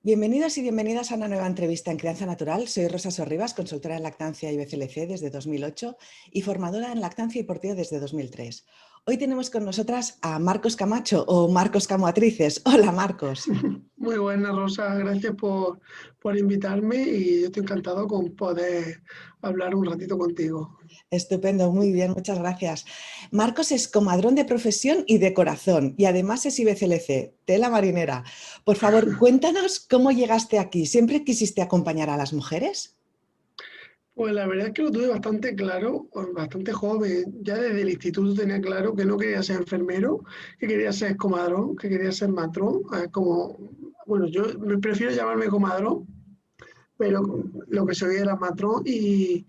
Bienvenidos y bienvenidas a una nueva entrevista en Crianza Natural. Soy Rosa Sorribas, consultora en lactancia y BCLC desde 2008 y formadora en lactancia y porteo desde 2003. Hoy tenemos con nosotras a Marcos Camacho o Marcos Camoatrices. Hola, Marcos. Muy buena, Rosa. Gracias por invitarme y yo estoy encantado con poder hablar un ratito contigo. Estupendo, muy bien, muchas gracias. Marcos es comadrón de profesión y de corazón y además es IBCLC, tela marinera. Por favor, cuéntanos cómo llegaste aquí. ¿Siempre quisiste acompañar a las mujeres? Pues la verdad es que lo tuve bastante claro, bastante joven. Ya desde el instituto tenía claro que no quería ser enfermero, que quería ser comadrón, que quería ser matrón. Bueno, yo me prefiero llamarme comadrón, pero lo que soy era matrón y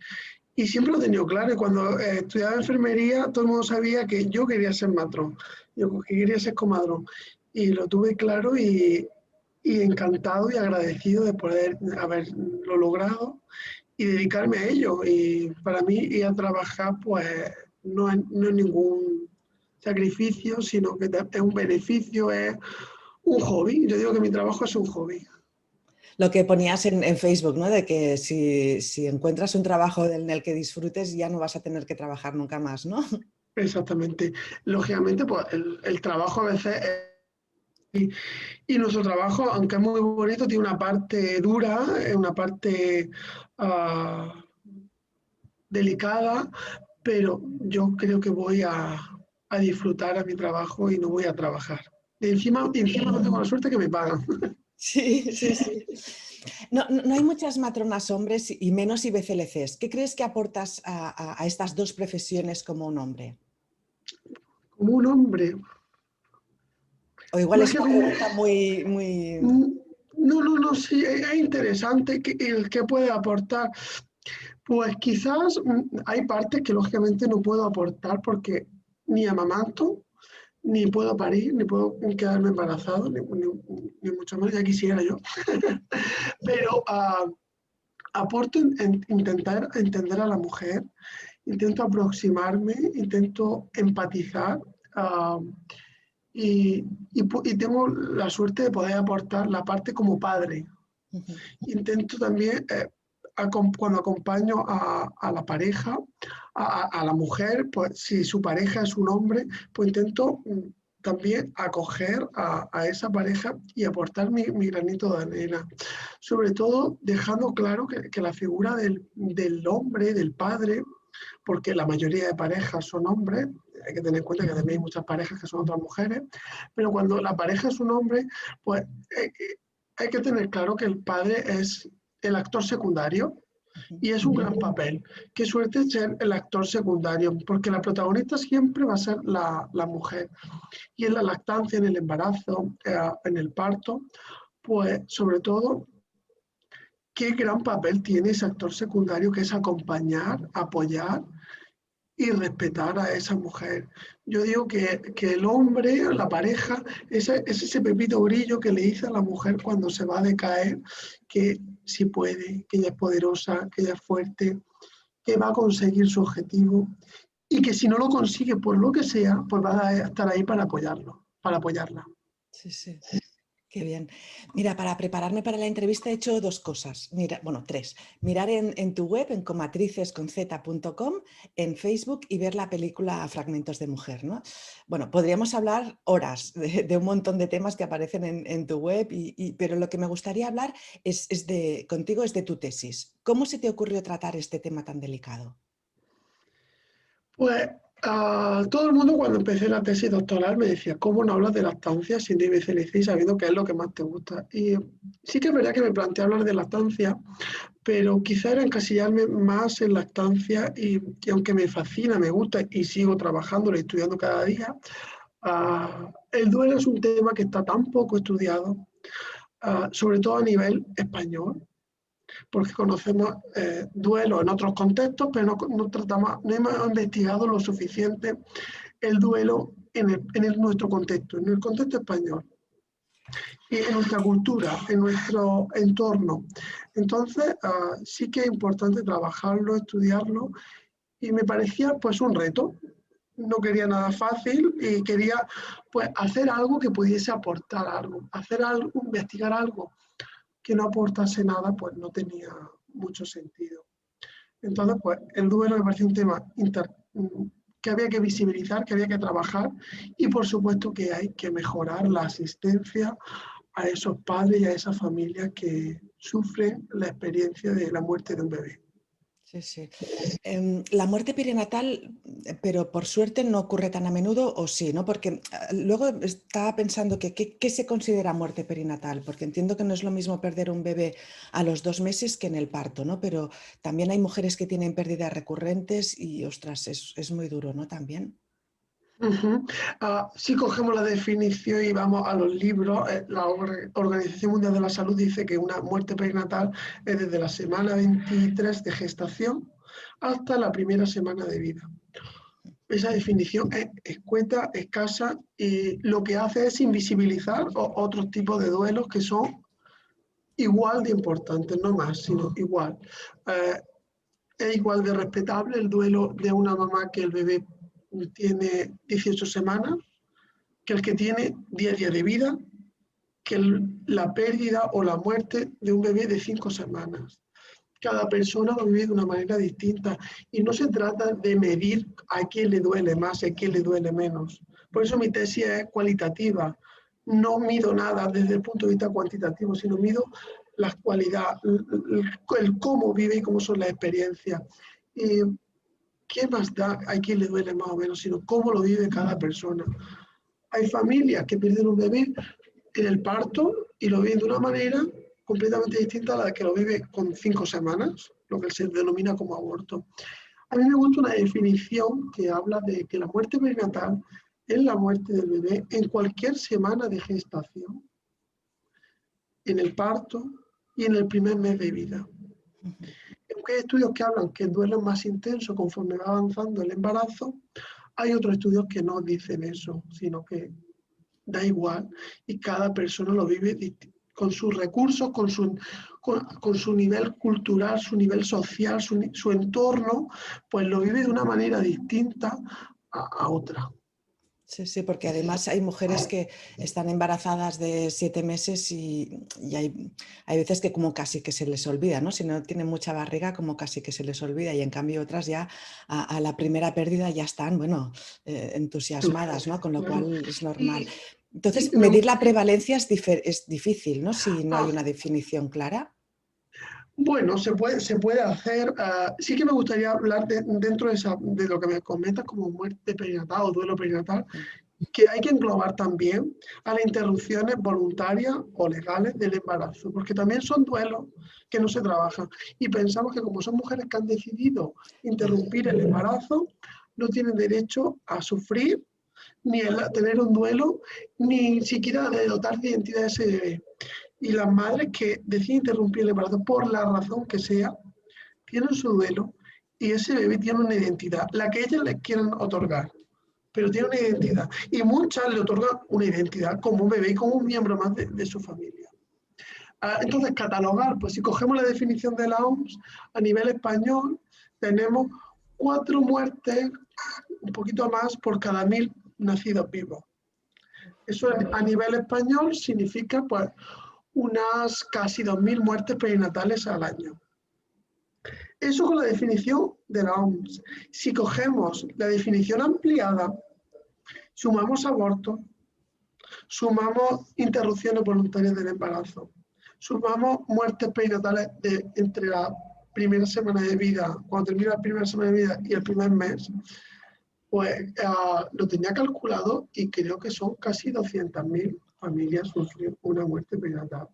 siempre lo he tenido claro. Y cuando estudiaba enfermería, todo el mundo sabía que yo quería ser matrón, yo que quería ser comadrón. Y lo tuve claro y encantado y agradecido de poder haberlo logrado y dedicarme a ello. Y para mí ir a trabajar pues no es ningún sacrificio, sino que es un beneficio, es un hobby. Yo digo que mi trabajo es un hobby. Lo que ponías en Facebook, ¿no? De que si encuentras un trabajo en el que disfrutes ya no vas a tener que trabajar nunca más, ¿no? Exactamente. Lógicamente, pues el trabajo a veces y nuestro trabajo, aunque es muy bonito, tiene una parte dura, una parte uh, delicada, pero yo creo que voy a disfrutar a mi trabajo y no voy a trabajar. Y encima no tengo la suerte que me pagan. Sí, sí, sí. No hay muchas matronas hombres y menos IBCLCs. ¿Qué crees que aportas a estas dos profesiones como un hombre? Como un hombre. O igual Pues es que una pregunta muy... no, sí, es interesante el que puede aportar. Pues quizás hay partes que lógicamente no puedo aportar porque ni amamanto, ni puedo parir, ni puedo quedarme embarazado, ni mucho menos, ya quisiera yo. Pero aporto en intentar entender a la mujer, intento aproximarme, intento empatizar uh, y tengo la suerte de poder aportar la parte como padre. Intento también, cuando acompaño a la pareja, a la mujer, pues si su pareja es un hombre, pues intento también acoger a esa pareja y aportar mi granito de arena. Sobre todo dejando claro que la figura del hombre, del padre, porque la mayoría de parejas son hombres, hay que tener en cuenta que también hay muchas parejas que son otras mujeres, pero cuando la pareja es un hombre, pues hay que tener claro que el padre es el actor secundario y es un gran papel. Qué suerte ser el actor secundario, porque la protagonista siempre va a ser la mujer. Y en la lactancia, en el embarazo, en el parto, pues sobre todo, qué gran papel tiene ese actor secundario que es acompañar, apoyar y respetar a esa mujer. Yo digo que el hombre, la pareja, es ese pepito brillo que le dice a la mujer cuando se va a decaer que sí puede, que ella es poderosa, que ella es fuerte, que va a conseguir su objetivo y que si no lo consigue por lo que sea, pues va a estar ahí para apoyarlo, para apoyarla. Sí, sí. Qué bien. Mira, para prepararme para la entrevista he hecho dos cosas. Mira, bueno, tres. Mirar en tu web, en comatrizesconz.com, en Facebook y ver la película Fragmentos de Mujer, ¿no? Bueno, podríamos hablar horas de un montón de temas que aparecen en tu web, pero lo que me gustaría hablar contigo es de tu tesis. ¿Cómo se te ocurrió tratar este tema tan delicado? Pues todo el mundo cuando empecé la tesis doctoral me decía, ¿cómo no hablas de lactancia sin IBCLC sabiendo que es lo que más te gusta? Y sí que es verdad que me planteé hablar de lactancia, pero quizá era encasillarme más en lactancia y aunque me fascina, me gusta y sigo trabajándolo y estudiando cada día, el duelo es un tema que está tan poco estudiado, sobre todo a nivel español, porque conocemos duelo en otros contextos, pero no hemos investigado lo suficiente el duelo nuestro contexto, en el contexto español, y en nuestra cultura, en nuestro entorno. Entonces, sí que es importante trabajarlo, estudiarlo, y me parecía pues un reto. No quería nada fácil y quería pues hacer algo que pudiese aportar algo, hacer algo, investigar algo que no aportase nada, pues no tenía mucho sentido. Entonces, pues el duelo me parece un tema que había que visibilizar, que había que trabajar y por supuesto que hay que mejorar la asistencia a esos padres y a esas familias que sufren la experiencia de la muerte de un bebé. Sí, sí. La muerte perinatal, pero por suerte no ocurre tan a menudo, o sí, ¿no? Porque luego estaba pensando que ¿qué se considera muerte perinatal? Porque entiendo que no es lo mismo perder un bebé a los 2 meses que en el parto, ¿no? Pero también hay mujeres que tienen pérdidas recurrentes y, ostras, es muy duro, ¿no? También. Si cogemos la definición y vamos a los libros, la Organización Mundial de la Salud dice que una muerte perinatal es desde la semana 23 de gestación hasta la primera semana de vida. Esa definición es escueta, escasa, y lo que hace es invisibilizar otros tipos de duelos que son igual de importantes, no más, sino igual. Es igual de respetable el duelo de una mamá que el bebé tiene 18 semanas, que el que tiene 10 días de vida, que la pérdida o la muerte de un bebé de 5 semanas. Cada persona lo vive de una manera distinta y no se trata de medir a quién le duele más y a quién le duele menos. Por eso mi tesis es cualitativa. No mido nada desde el punto de vista cuantitativo, sino mido las cualidades, el cómo vive y cómo son las experiencias. Y qué más da a quién le duele más o menos, sino cómo lo vive cada persona. Hay familias que pierden un bebé en el parto y lo viven de una manera completamente distinta a la que lo vive con 5 semanas, lo que se denomina como aborto. A mí me gusta una definición que habla de que la muerte perinatal es la muerte del bebé en cualquier semana de gestación, en el parto y en el primer mes de vida. Aunque hay estudios que hablan que el duelo es más intenso conforme va avanzando el embarazo, hay otros estudios que no dicen eso, sino que da igual y cada persona lo vive con sus recursos, con su nivel cultural, su nivel social, su entorno, pues lo vive de una manera distinta a otra. Sí, sí, porque además hay mujeres que están embarazadas de 7 meses y hay veces que como casi que se les olvida, ¿no? Si no tienen mucha barriga, como casi que se les olvida y en cambio otras ya a la primera pérdida ya están, bueno, entusiasmadas, ¿no? Con lo cual es normal. Y, y Entonces, me medir la gustaría, prevalencia es difícil, ¿no? Si no hay una definición clara. bueno, se puede hacer. Sí que me gustaría hablar dentro de lo que me comentas como muerte perinatal o duelo perinatal, que hay que englobar también a las interrupciones voluntarias o legales del embarazo, porque también son duelos que no se trabajan. Y pensamos que como son mujeres que han decidido Ya. interrumpir el embarazo, no tienen derecho a sufrir, ni a tener un duelo, ni siquiera de dotar de identidad a ese bebé. Y las madres que deciden interrumpir el embarazo por la razón que sea, tienen su duelo y ese bebé tiene una identidad, la que ellas les quieran otorgar, pero tiene una identidad. Y muchas le otorgan una identidad como un bebé y como un miembro más de su familia. Entonces, catalogar, pues si cogemos la definición de la OMS, a nivel español tenemos 4 muertes, un poquito más, por cada 1000 nacidos vivos. Eso a nivel español significa pues unas casi 2000 muertes perinatales al año. Eso con la definición de la OMS. Si cogemos la definición ampliada, sumamos abortos, sumamos interrupciones voluntarias del embarazo, sumamos muertes perinatales entre la primera semana de vida, cuando termina la primera semana de vida y el primer mes, pues lo tenía calculado y creo que son casi 200.000 familias sufren una muerte perinatal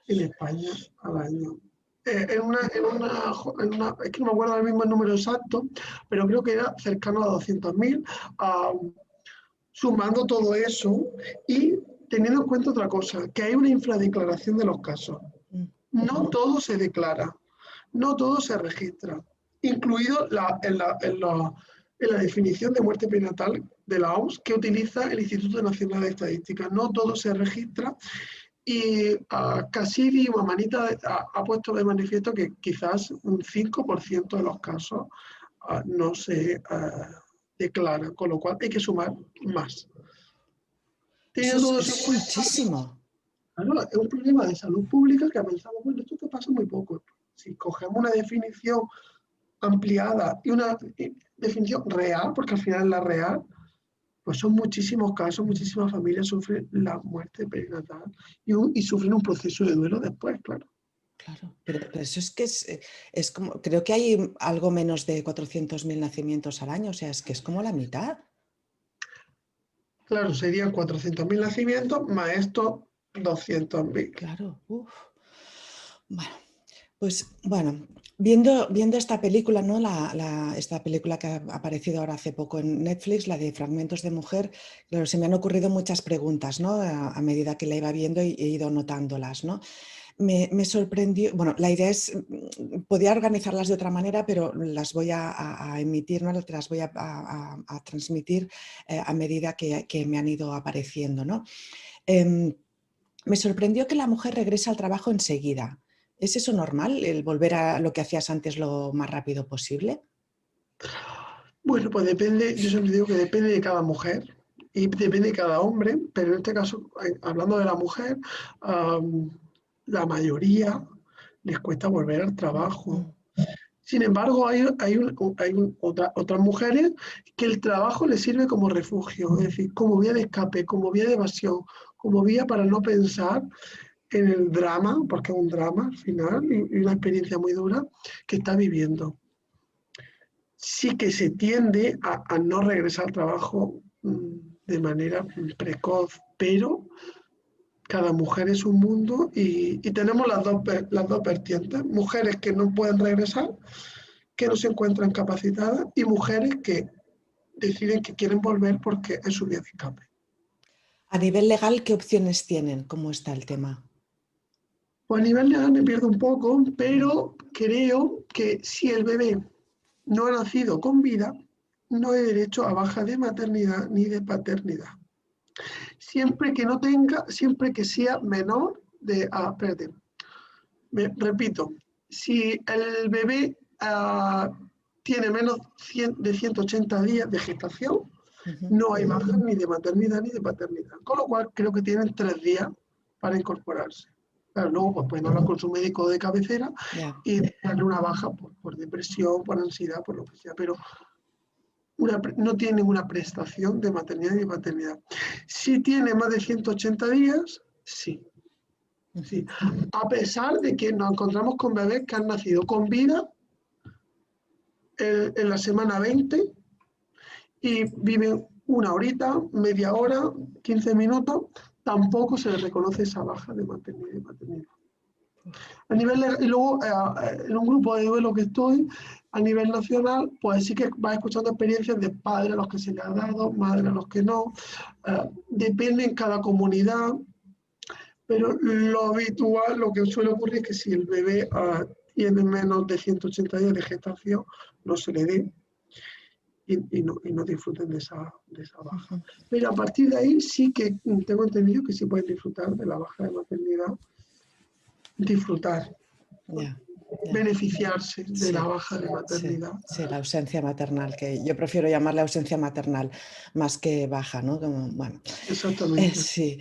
en España al año. Es que no me acuerdo ahora mismo el número exacto, pero creo que era cercano a 200.000, sumando todo eso y teniendo en cuenta otra cosa, que hay una infradeclaración de los casos. No todo se declara, no todo se registra, incluido en la definición de muerte perinatal de la OMS que utiliza el Instituto Nacional de Estadística. No todo se registra y Cassidi o Amanita ha puesto de manifiesto que quizás un 5% de los casos no se declara, con lo cual hay que sumar más. Eso Teniendo todo eso en es cuenta, muchísimo. Claro, es un problema de salud pública que pensamos, bueno, esto te pasa muy poco. Si cogemos una definición ampliada y una definición real, porque al final es la real, pues son muchísimos casos, muchísimas familias sufren la muerte perinatal y sufren un proceso de duelo después, claro. Claro, pero eso es que es como, creo que hay algo menos de 400.000 nacimientos al año, o sea, es que es como la mitad. Claro, serían 400.000 nacimientos más estos 200.000. Claro, uf. Bueno, pues bueno, viendo esta película, ¿no? Esta película que ha aparecido ahora hace poco en Netflix, la de Fragmentos de Mujer, claro, se me han ocurrido muchas preguntas, ¿no? A medida que la iba viendo y he ido notándolas, ¿no? Me sorprendió, bueno, la idea es, podía organizarlas de otra manera, pero las voy a emitir, ¿no? Te las voy a transmitir a medida que me han ido apareciendo, ¿no? Em, Me sorprendió que la mujer regresa al trabajo enseguida. ¿Es eso normal, el volver a lo que hacías antes lo más rápido posible? Bueno, pues depende, yo siempre digo que depende de cada mujer y depende de cada hombre, pero en este caso, hablando de la mujer, um, la mayoría les cuesta volver al trabajo. Mm, Sin embargo, otras mujeres que el trabajo les sirve como refugio, es decir, como vía de escape, como vía de evasión, como vía para no pensar en el drama, porque es un drama al final y una experiencia muy dura que está viviendo. Sí que se tiende a no regresar al trabajo de manera precoz, pero cada mujer es un mundo y tenemos las dos vertientes, mujeres que no pueden regresar, que no se encuentran capacitadas y mujeres que deciden que quieren volver porque es su vía de escape. A nivel legal, ¿qué opciones tienen? ¿Cómo está el tema? Pues a nivel legal me pierdo un poco, Mm, pero creo que si el bebé no ha nacido con vida, no hay derecho a baja de maternidad ni de paternidad. Siempre que no tenga, siempre que sea menor de, espérate, repito, si el bebé tiene menos de 180 días de gestación, ujú. no hay baja ni de maternidad ni de paternidad. Con lo cual creo que tienen 3 días para incorporarse. Claro, luego pues, pueden hablar con su médico de cabecera Ya. y darle una baja por depresión, por ansiedad, por lo que sea, pero no tiene ninguna prestación de maternidad ni de paternidad. Si tiene más de 180 días, sí. Ujú. Sí, a pesar de que nos encontramos con bebés que han nacido con vida en la semana 20 y viven una horita, media hora, 15 minutos, tampoco se les reconoce esa baja de maternidad y paternidad. A nivel y luego, en un grupo de duelo que estoy, a nivel nacional, pues sí que vas escuchando experiencias de padres a los que se les ha dado, madres a los que no. Depende en cada comunidad, pero lo habitual, lo que suele ocurrir es que si el bebé tiene menos de 180 días de gestación, no se le dé y no disfruten de esa baja. Ujú. Pero a partir de ahí sí que tengo entendido que sí pueden disfrutar de la baja de maternidad, disfrutar, Ya, ya. beneficiarse de la Sí, baja de sí, maternidad. sí, la ausencia maternal, que yo prefiero llamarla ausencia maternal más que baja, ¿no? Como, bueno, Exactamente. sí.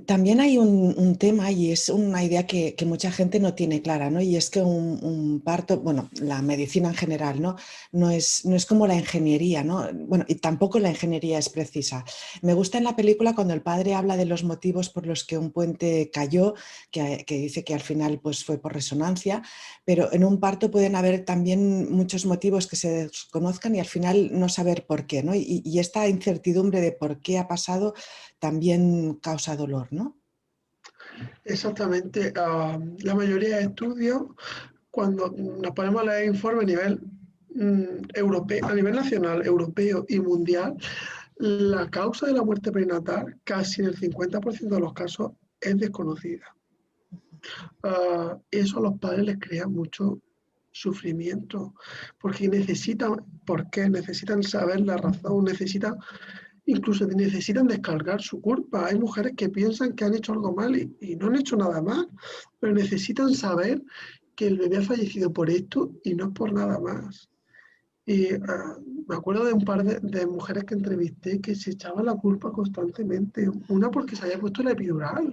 También hay un tema y es una idea que mucha gente no tiene clara, ¿no? Y es que un parto, bueno, la medicina en general, ¿no? No es como la ingeniería, ¿no? Bueno, y tampoco la ingeniería es precisa. Me gusta en la película cuando el padre habla de los motivos por los que un puente cayó, que dice que al final pues, fue por resonancia, pero en un parto pueden haber también muchos motivos que se desconozcan y al final no saber por qué, ¿no? Y esta incertidumbre de por qué ha pasado también causa dolor, ¿no? Exactamente. La mayoría de estudios, cuando nos ponemos a leer informes a nivel europeo, a nivel nacional, europeo y mundial, la causa de la muerte perinatal, casi en el 50% de los casos, es desconocida. Eso a los padres les crea mucho sufrimiento, porque necesitan saber la razón, incluso necesitan descargar su culpa. Hay mujeres que piensan que han hecho algo mal y no han hecho nada mal, pero necesitan saber que el bebé ha fallecido por esto y no es por nada más. Y me acuerdo de un par de mujeres que entrevisté que se echaban la culpa constantemente. Una porque se había puesto la epidural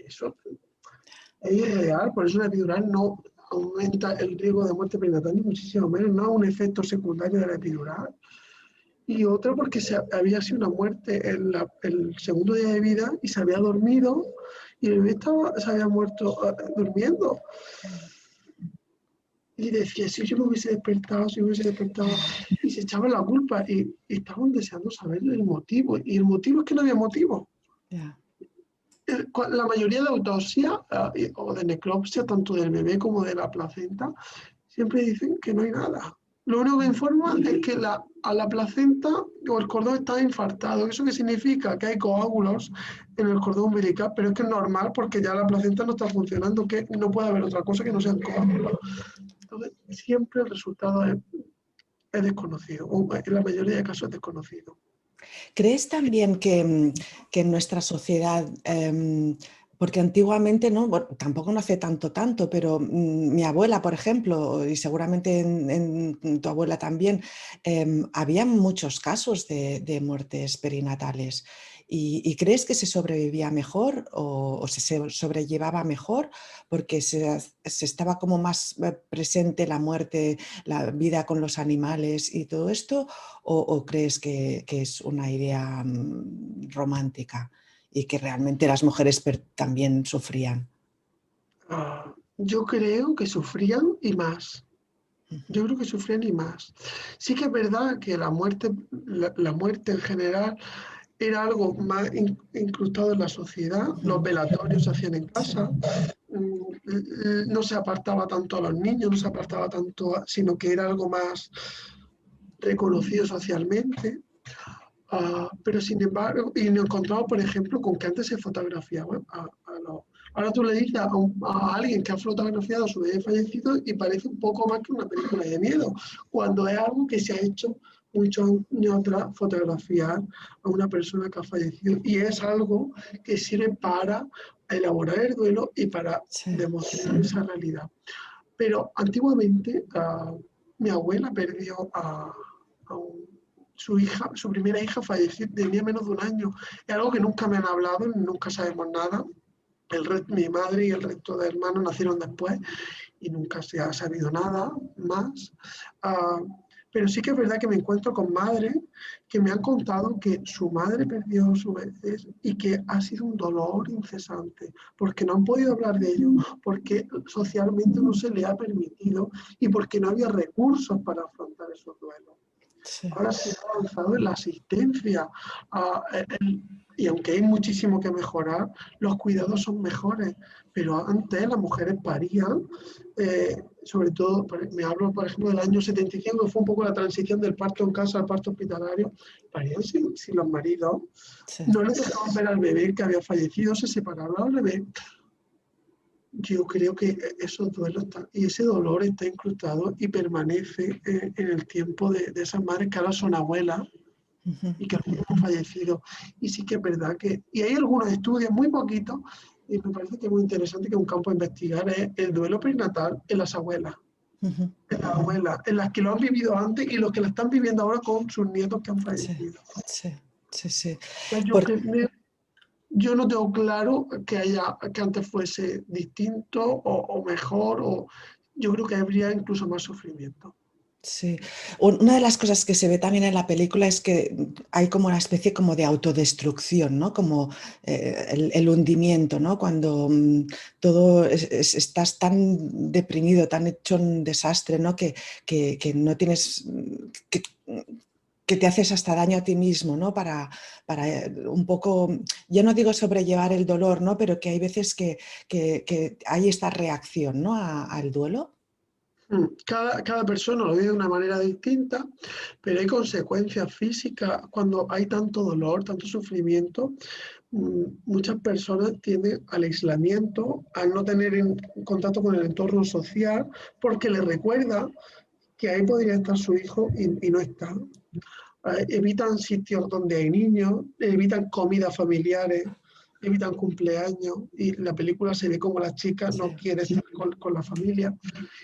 eso es irreal, por eso la epidural no aumenta el riesgo de muerte perinatal ni muchísimo menos, no es un efecto secundario de la epidural. Y otra porque había sido una muerte en el segundo día de vida y se había dormido y el bebé se había muerto durmiendo. Y decía, si yo me hubiese despertado, y se echaban la culpa y estaban deseando saber el motivo. Y el motivo es que no había motivo. Yeah. La mayoría de autopsia o de necropsia, tanto del bebé como de la placenta, siempre dicen que no hay nada. Lo único que informan es que a la placenta o el cordón está infartado. ¿Eso qué significa? Que hay coágulos en el cordón umbilical, pero es que es normal porque ya la placenta no está funcionando, que no puede haber otra cosa que no sean coágulos. Entonces, siempre el resultado es desconocido, o en la mayoría de casos es desconocido. ¿Crees también que en nuestra sociedad, porque antiguamente, ¿no? Bueno, tampoco no hace tanto, pero mi abuela, por ejemplo, y seguramente en tu abuela también, había muchos casos de muertes perinatales. ¿Y crees que se sobrevivía mejor o se sobrellevaba mejor porque se estaba como más presente la muerte, la vida con los animales y todo esto? ¿O crees que es una idea romántica y que realmente las mujeres también sufrían? Yo creo que sufrían y más. Yo creo que sufrían y más. Sí que es verdad que la muerte en general era algo más incrustado en la sociedad. Los velatorios se hacían en casa. No se apartaba tanto a los niños, no se apartaba tanto, sino que era algo más reconocido socialmente. Pero sin embargo, y nos encontramos, por ejemplo, con que antes se fotografiaban a los... Ahora tú le dices a alguien que ha fotografiado a su bebé fallecido y parece un poco más que una película de miedo, cuando es algo que se ha hecho muchos años atrás, fotografiar a una persona que ha fallecido. Y es algo que sirve para elaborar el duelo y para demostrar esa realidad. Pero antiguamente mi abuela perdió su primera hija falleció, tenía menos de un año. Es algo que nunca me han hablado, nunca sabemos nada. Mi madre y el resto de hermanos nacieron después y nunca se ha sabido nada más. Pero sí que es verdad que me encuentro con madres que me han contado que su madre perdió su bebé y que ha sido un dolor incesante, porque no han podido hablar de ello, porque socialmente no se le ha permitido y porque no había recursos para afrontar esos duelos. Sí. Ahora se ha avanzado en la asistencia y aunque hay muchísimo que mejorar, los cuidados son mejores. Pero antes las mujeres parían, sobre todo, me hablo por ejemplo del año 75, que fue un poco la transición del parto en casa al parto hospitalario, parían sin los maridos, no les dejaban ver al bebé que había fallecido, se separaban al bebé. Yo creo que esos duelos y ese dolor está incrustado y permanece en el tiempo de esas madres que ahora son abuelas y que han fallecido. Y sí que es verdad que... Y hay algunos estudios, muy poquitos, y me parece que es muy interesante que un campo a investigar es el duelo perinatal en las abuelas. En las abuelas, en las que lo han vivido antes y los que lo están viviendo ahora con sus nietos que han fallecido. Sí. Yo no tengo claro que antes fuese distinto o mejor, yo creo que habría incluso más sufrimiento. Sí. Una de las cosas que se ve también en la película es que hay como una especie como de autodestrucción, ¿no? Como el hundimiento, ¿no? Cuando todo estás tan deprimido, tan hecho un desastre, ¿no? Que no tienes... que te haces hasta daño a ti mismo, ¿no? Para un poco, yo no digo sobrellevar el dolor, ¿no? Pero que hay veces que hay esta reacción, ¿no? Al duelo. Cada persona lo vive de una manera distinta, pero hay consecuencias físicas cuando hay tanto dolor, tanto sufrimiento. Muchas personas tienden al aislamiento, al no tener contacto con el entorno social, porque les recuerda que ahí podría estar su hijo y no está. Evitan sitios donde hay niños, evitan comidas familiares, evitan cumpleaños y la película se ve como la chica no quiere estar con la familia.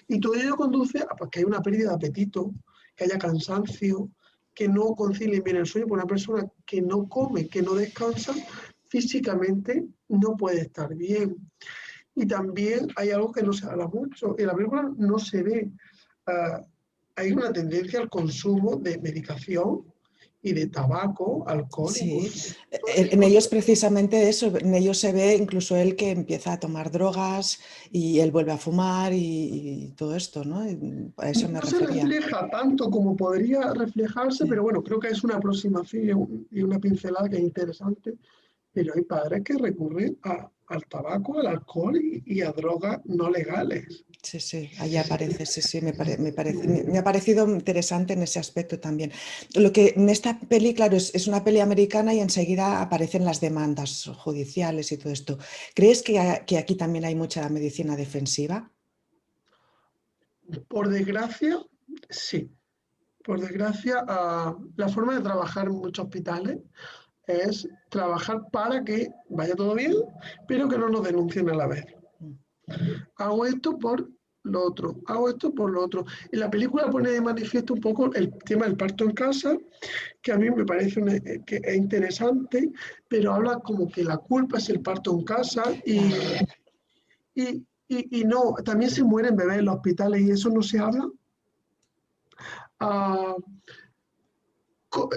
Y todo ello conduce a que haya una pérdida de apetito, que haya cansancio, que no concilien bien el sueño, porque una persona que no come, que no descansa, físicamente no puede estar bien. Y también hay algo que no se habla mucho. En la película no se ve. Hay una tendencia al consumo de medicación y de tabaco, alcohol, Sí, incluso todo ese en tipo de ellos cosas. precisamente eso, en ellos se ve incluso él que empieza a tomar drogas y él vuelve a fumar y todo esto, ¿no? Y a eso me No se refería. refleja tanto como podría reflejarse, pero Sí. bueno, creo que es una aproximación y una pincelada que es interesante. Pero hay padres que recurren al tabaco, al alcohol y a drogas no legales. Sí, sí, allá aparece, sí, sí, me ha parecido interesante en ese aspecto también. Lo que en esta peli, claro, es una peli americana y enseguida aparecen las demandas judiciales y todo esto. ¿Crees que aquí también hay mucha medicina defensiva? Por desgracia, sí. Por desgracia, la forma de trabajar en muchos hospitales es trabajar para que vaya todo bien, pero que no nos denuncien a la vez. Mm. Hago esto por lo otro, hago esto por lo otro. En la película pone de manifiesto un poco el tema del parto en casa, que a mí me parece que es interesante, pero habla como que la culpa es el parto en casa Claro, y no, también se mueren bebés en los hospitales y eso no se habla. Ah, co-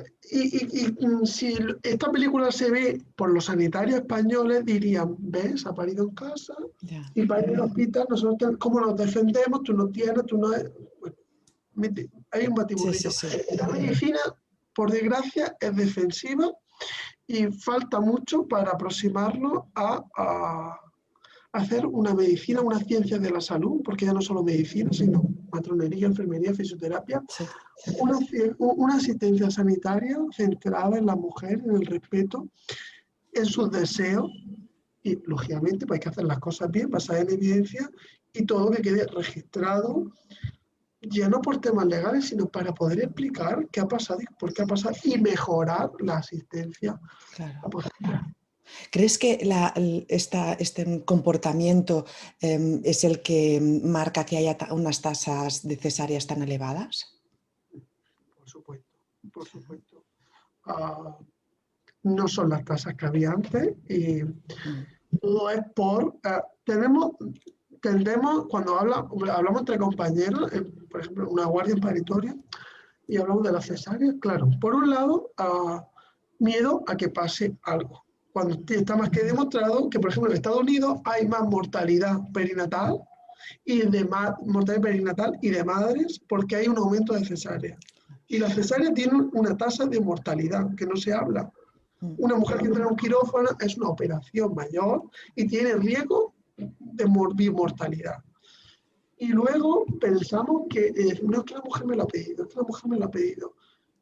si esta película se ve por los sanitarios españoles, dirían, ves, ha parido en casa ya. y para ir al hospital, nosotros, ¿cómo nos defendemos? Tú no tienes, tú no... Bueno, hay un Sí, sí, batiburrillo. sí. La medicina, por desgracia, es defensiva y falta mucho para aproximarnos a hacer una medicina, una ciencia de la salud, porque ya no solo medicina, sino matronería, enfermería, fisioterapia, Sí. una asistencia sanitaria centrada en la mujer, en el respeto, en sus deseos y, lógicamente, pues hay que hacer las cosas bien, basadas en evidencia y todo que quede registrado, ya no por temas legales, sino para poder explicar qué ha pasado y por qué ha pasado y mejorar la asistencia Claro. a posteriori. ¿Crees que este comportamiento es el que marca que haya unas tasas de cesáreas tan elevadas? Por supuesto, por supuesto. Uh, no son las tasas que había antes y Mm. todo es tendemos, cuando hablamos entre compañeros, por ejemplo, una guardia en paritoria, y hablamos de la cesárea, claro, por un lado, miedo a que pase algo. Cuando está más que demostrado que, por ejemplo, en Estados Unidos hay más mortalidad perinatal mortalidad perinatal y de madres porque hay un aumento de cesárea. Y la cesárea tiene una tasa de mortalidad que no se habla. Mm. Una mujer que entra en un quirófano es una operación mayor y tiene riesgo de mortalidad. Y luego pensamos que no es que la mujer me lo ha pedido, es que la mujer me lo ha pedido.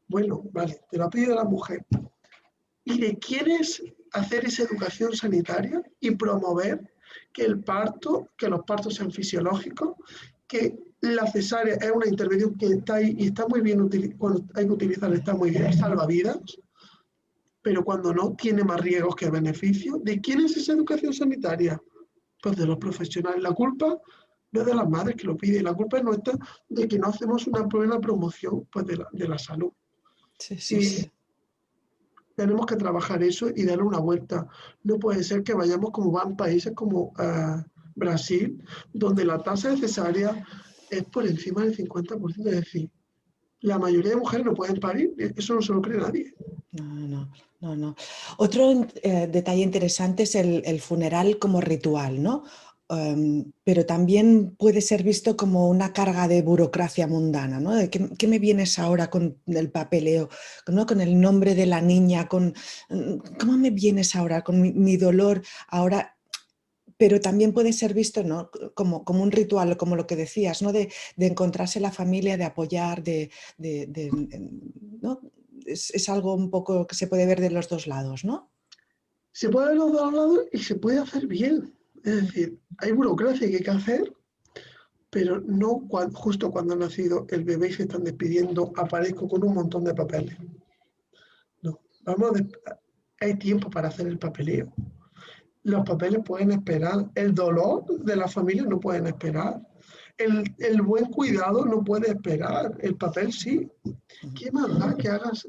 Bueno, vale, te lo ha pedido la mujer. ¿Y de quién es hacer esa educación sanitaria y promover que que los partos sean fisiológicos, que la cesárea es una intervención que está ahí y está muy bien, cuando hay que utilizarla está muy bien, salva vidas, pero cuando no, tiene más riesgos que beneficios? ¿De quién es esa educación sanitaria? Pues de los profesionales. La culpa no es de las madres que lo piden, la culpa es nuestra de que no hacemos una buena promoción pues, de la salud. Sí, sí, Y sí. tenemos que trabajar eso y darle una vuelta. No puede ser que vayamos como van países como Brasil, donde la tasa de cesárea es por encima del 50%. Es decir, la mayoría de mujeres no pueden parir, eso no se lo cree nadie. No, no, no, no. Otro detalle interesante es el funeral como ritual, ¿no? Pero también puede ser visto como una carga de burocracia mundana, ¿no? De ¿qué me vienes ahora con el papeleo, ¿no? Con el nombre de la niña, ¿cómo me vienes ahora con mi dolor ahora? Pero también puede ser visto, ¿no? Como un ritual, como lo que decías, ¿no? De encontrarse la familia, de apoyar, ¿no? Es algo un poco que se puede ver de los dos lados, ¿no? Se puede ver los dos lados y se puede hacer bien. Es Mm. decir, hay burocracia que hay que hacer, pero no justo cuando ha nacido el bebé y se están despidiendo, aparezco con un montón de papeles. No, hay tiempo para hacer el papeleo. Los papeles pueden esperar, el dolor de la familia no pueden esperar, el buen cuidado no puede esperar, el papel sí. Ujú, ¿Qué más da que hagas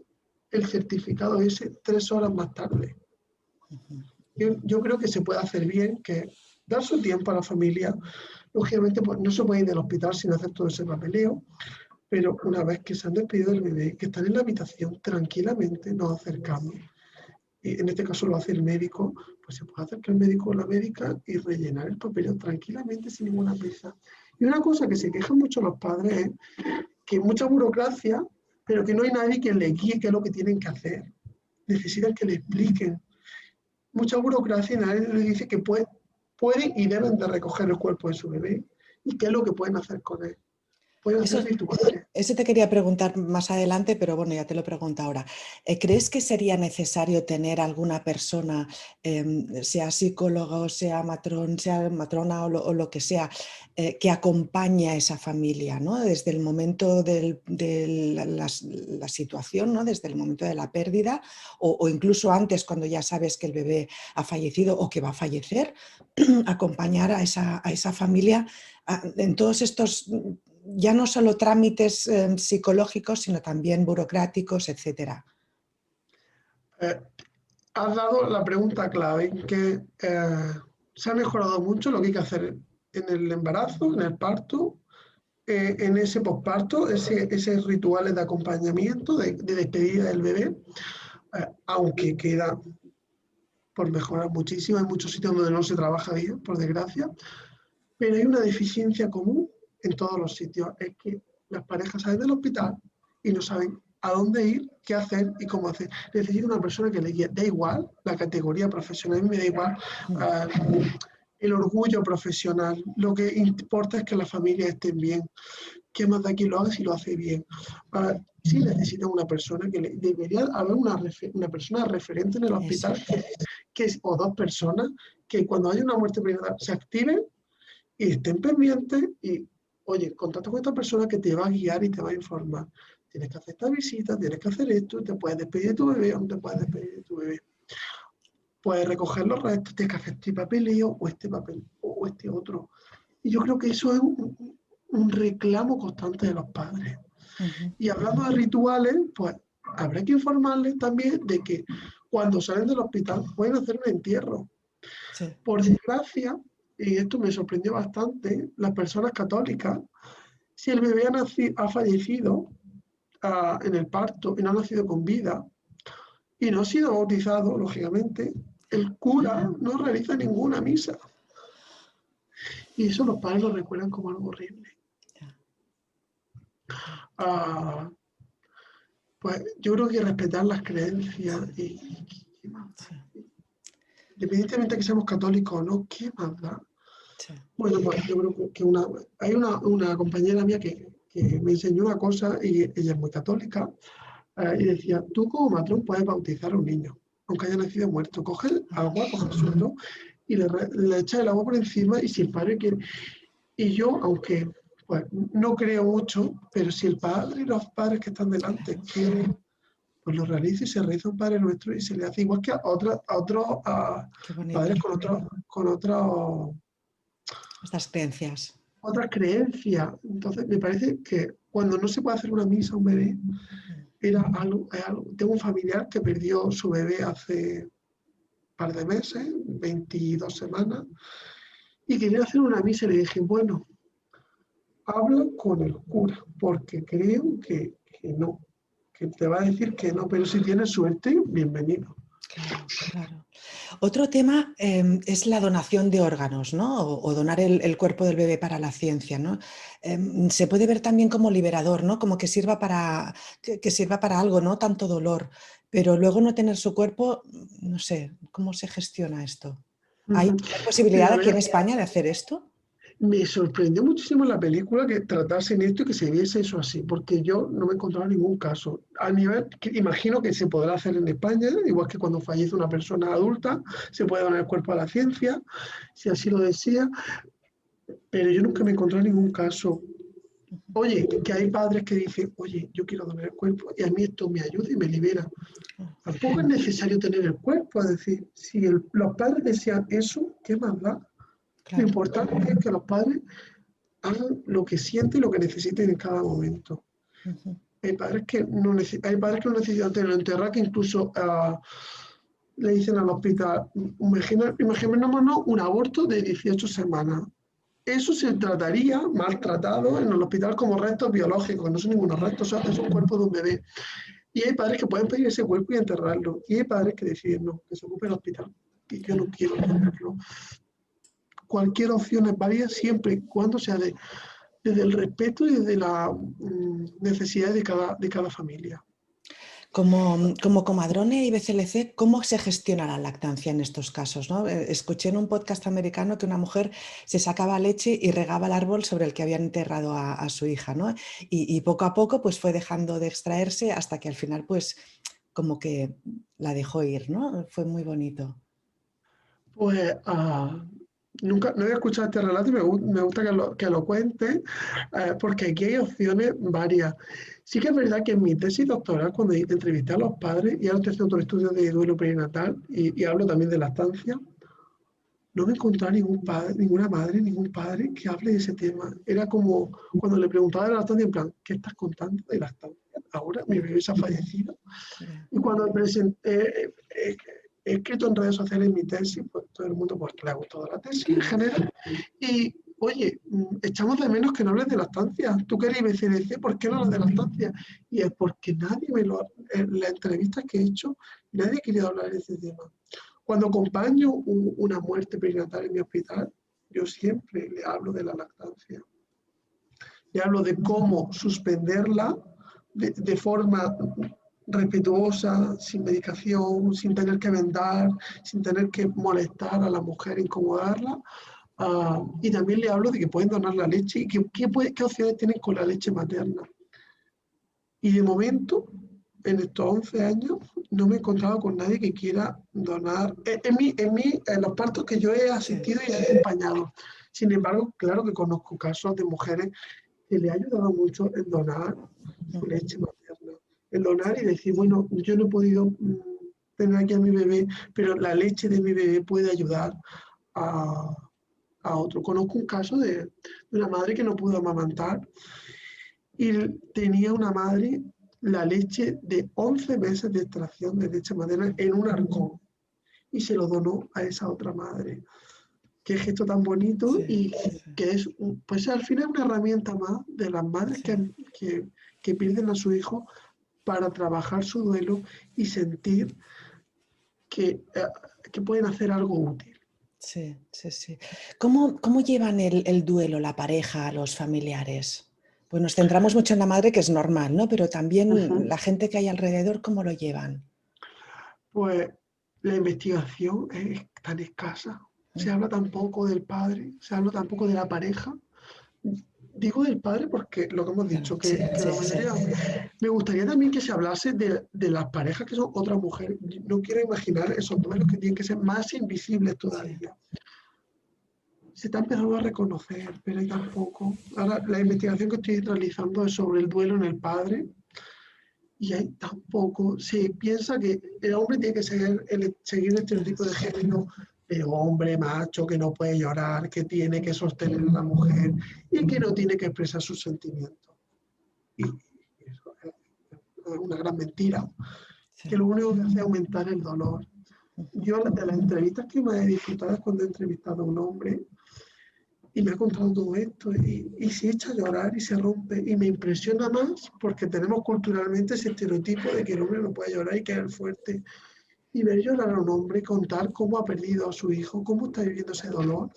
el certificado ese 3 horas más tarde? ujú. yo creo que se puede hacer bien, que dar su tiempo a la familia. Lógicamente, pues, no se puede ir del hospital sin hacer todo ese papeleo, pero una vez que se han despedido del bebé, que están en la habitación, tranquilamente nos acercamos. Y en este caso lo hace el médico, pues se puede acercar el médico o la médica y rellenar el papeleo tranquilamente, sin ninguna prisa. Y una cosa que se quejan mucho los padres es que hay mucha burocracia, pero que no hay nadie que les guíe qué es lo que tienen que hacer. Necesitan que le expliquen. Mucha burocracia y nadie les dice que pueden y deben de recoger el cuerpo de su bebé y qué es lo que pueden hacer con él. Pueden hacer Eso, rituales. eso te quería preguntar más adelante, pero bueno, ya te lo pregunto ahora. ¿Crees que sería necesario tener alguna persona, sea psicólogo, sea matrón, sea matrona o lo que sea, que acompañe a esa familia, ¿no? Desde el momento de la situación, ¿no? Desde el momento de la pérdida o incluso antes, cuando ya sabes que el bebé ha fallecido o que va a fallecer, acompañar a esa familia en todos estos ya no solo trámites psicológicos, sino también burocráticos, etcétera. Eh, Has dado la pregunta clave, que se ha mejorado mucho lo que hay que hacer en el embarazo, en el parto, en ese posparto, ese rituales de acompañamiento, de despedida del bebé, aunque queda por mejorar muchísimo, hay muchos sitios donde no se trabaja bien, por desgracia, pero hay una deficiencia común en todos los sitios, es que las parejas salen del hospital y no saben a dónde ir, qué hacer y cómo hacer. Necesito una persona que le guíe. Da igual la categoría profesional, a mí me da igual el orgullo profesional. Lo que importa es que las familias estén bien. ¿Qué más da quien lo haga si lo hace bien? Sí necesita una persona que debería haber una persona referente en el hospital o dos personas que cuando haya una muerte prematura se activen y estén pendientes y, oye, contacta con esta persona que te va a guiar y te va a informar. Tienes que hacer esta visita, tienes que hacer esto, te puedes despedir de tu bebé o no te puedes despedir de tu bebé. Puedes recoger los restos, tienes que hacer este papeleo o este papel o este otro. Y yo creo que eso es un reclamo constante de los padres. Y hablando de rituales, pues habrá que informarles también de que cuando salen del hospital pueden hacer un entierro. Sí. Por desgracia, y esto me sorprendió bastante, las personas católicas, si el bebé ha fallecido en el parto y no ha nacido con vida y no ha sido bautizado, lógicamente, el cura no realiza ninguna misa. Y eso los padres lo recuerdan como algo horrible. Pues yo creo que respetar las creencias independientemente de que seamos católicos o no, ¿qué más da? Sí. Bueno, pues yo creo que hay una compañera mía que me enseñó una cosa y ella es muy católica y decía, tú como matrón puedes bautizar a un niño, aunque haya nacido muerto, coge el agua, coge el suelo y le echa el agua por encima y si el padre quiere... Y yo, aunque pues, no creo mucho, pero si el padre y los padres que están delante quieren, pues lo realiza y se realiza un Padre Nuestro y se le hace igual que a otros padres con Estas creencias. otras creencias. Entonces, me parece que cuando no se puede hacer una misa a un bebé, era algo. Tengo un familiar que perdió su bebé hace un par de meses, 22 semanas, y quería hacer una misa y le dije, bueno, habla con el cura, porque creo que no, que te va a decir que no, pero si tienes suerte, bienvenido. Claro, claro. Otro tema es la donación de órganos, ¿no? O donar el cuerpo del bebé para la ciencia, ¿no? Se puede ver también como liberador, ¿no? Como que sirva que sirva para algo, ¿no? Tanto dolor, pero luego no tener su cuerpo, no sé, ¿cómo se gestiona esto? ¿Hay posibilidad Mira, aquí en España de hacer esto? me sorprendió muchísimo la película que tratasen esto y que se viese eso así, porque yo no me he encontrado ningún caso. A nivel, imagino que se podrá hacer en España, igual que cuando fallece una persona adulta, se puede donar el cuerpo a la ciencia, si así lo desea, pero yo nunca me he encontrado ningún caso. Oye, que hay padres que dicen, oye, yo quiero donar el cuerpo y a mí esto me ayuda y me libera. Tampoco es necesario tener el cuerpo, es decir, si los padres desean eso, ¿qué más da? Lo Claro. importante es que los padres hagan lo que sienten y lo que necesiten en cada momento. Hay padres que no necesitan tenerlo enterrado, que incluso le dicen al hospital, imaginémonos un aborto de 18 semanas. Eso se trataría, maltratado, en el hospital como restos biológicos, no son ningunos restos, es un cuerpo de un bebé. Y hay padres que pueden pedir ese cuerpo y enterrarlo. Y hay padres que deciden no, que se ocupe el hospital. Y yo no quiero tenerlo. Cualquier opción es válida siempre y cuando sea desde el respeto y desde la necesidad de cada familia. Como comadrone y BCLC, ¿cómo se gestiona la lactancia en estos casos, ¿no? Escuché en un podcast americano que una mujer se sacaba leche y regaba el árbol sobre el que habían enterrado a su hija, ¿no? Y poco a poco pues fue dejando de extraerse hasta que al final pues como que la dejó ir, ¿no? Fue muy bonito. Pues nunca, no había escuchado este relato y me gusta que lo cuente, porque aquí hay opciones varias. Sí que es verdad que en mi tesis doctoral, cuando entrevisté a los padres, y ahora estoy haciendo otro estudio de duelo perinatal y hablo también de lactancia, no me encontré ningún padre, ninguna madre, ningún padre que hable de ese tema. Era como cuando le preguntaba de la lactancia, en plan, ¿qué estás contando de lactancia? Ahora mi bebé se ha fallecido. Y cuando he escrito en redes sociales mi tesis, pues todo el mundo pues, le ha gustado la tesis en general. Y, oye, echamos de menos que no hables de lactancia. Tú que eres IBCLC, ¿por qué no hablas de lactancia? Y es porque nadie en las entrevistas que he hecho, nadie quería hablar de ese tema. Cuando acompaño una muerte perinatal en mi hospital, yo siempre le hablo de la lactancia. Le hablo de cómo suspenderla de forma respetuosa, sin medicación, sin tener que vendar, sin tener que molestar a la mujer, incomodarla. Y también le hablo de que pueden donar la leche y qué opciones tienen con la leche materna. Y de momento, en estos 11 años, no me he encontrado con nadie que quiera donar. En los partos que yo he asistido y he acompañado. Sin embargo, claro que conozco casos de mujeres que le ha ayudado mucho en donar su leche materna. En donar y decir, bueno, yo no he podido tener aquí a mi bebé, pero la leche de mi bebé puede ayudar a, a otro. Conozco un caso de una madre que no pudo amamantar y tenía una madre la leche de 11 meses de extracción de leche materna en un arcón y se lo donó a esa otra madre. Qué gesto tan bonito y que es, pues al final una herramienta más de las madres que pierden a su hijo para trabajar su duelo y sentir que pueden hacer algo útil. Sí, sí, sí. ¿Cómo llevan el duelo la pareja, los familiares? Pues nos centramos mucho en la madre, que es normal, ¿no? Pero también la gente que hay alrededor, ¿cómo lo llevan? Pues la investigación es tan escasa. Se habla tan poco del padre, se habla tan poco de la pareja. Digo del padre porque lo que hemos Claro, dicho, sí, que sí, la sí. mayoría... Me gustaría también que se hablase de las parejas que son otras mujeres. No quiero imaginar esos duelos que tienen que ser más invisibles Sí. todavía. Se está empezando a reconocer, pero hay tan poco. Ahora, la investigación que estoy realizando es sobre el duelo en el padre y hay tan poco. Se piensa que el hombre tiene que seguir el estereotipo de género de hombre macho que no puede llorar, que tiene que sostener a la mujer y que no tiene que expresar sus sentimientos. Y eso es una gran mentira, Sí. que lo único que hace es aumentar el dolor. Yo de las entrevistas que más he disfrutado es cuando he entrevistado a un hombre y me ha contado todo esto y se echa a llorar y se rompe y me impresiona más porque tenemos culturalmente ese estereotipo de que el hombre no puede llorar y que es el fuerte. Y ver llorar a un hombre, contar cómo ha perdido a su hijo, cómo está viviendo ese dolor,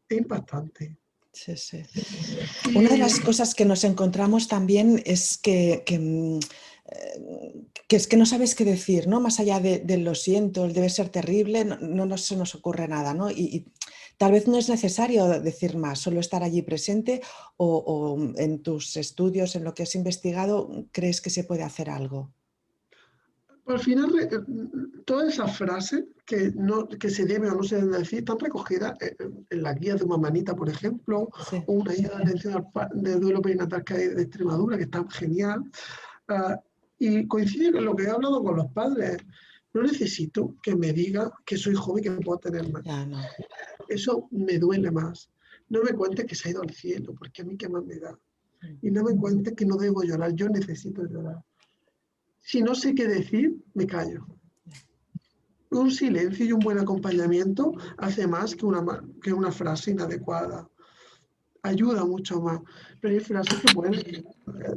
es impactante. Sí, sí. Una de Y las cosas que nos encontramos también es que es que no sabes qué decir, ¿no? Más allá de lo siento, debe ser terrible, no se nos ocurre nada, ¿no? Y tal vez no es necesario decir más, solo estar allí presente o en tus estudios, en lo que has investigado, ¿crees que se puede hacer algo? al final, todas esas frases que se deben o no se deben decir están recogidas en la guía de Mamanita, por ejemplo, Sí, o una guía de atención de duelo perinatal que hay de Extremadura, que está genial. Uh, y coincide con lo que he hablado con los padres. No necesito que me diga que soy joven y que puedo tener más. ya no. Eso me duele más. No me cuentes que se ha ido al cielo, porque a mí qué más me da. Y no me cuentes que no debo llorar, yo necesito llorar. Si no sé qué decir, me callo. un silencio y un buen acompañamiento hace más que una frase inadecuada. Ayuda mucho más. Pero hay frases que pueden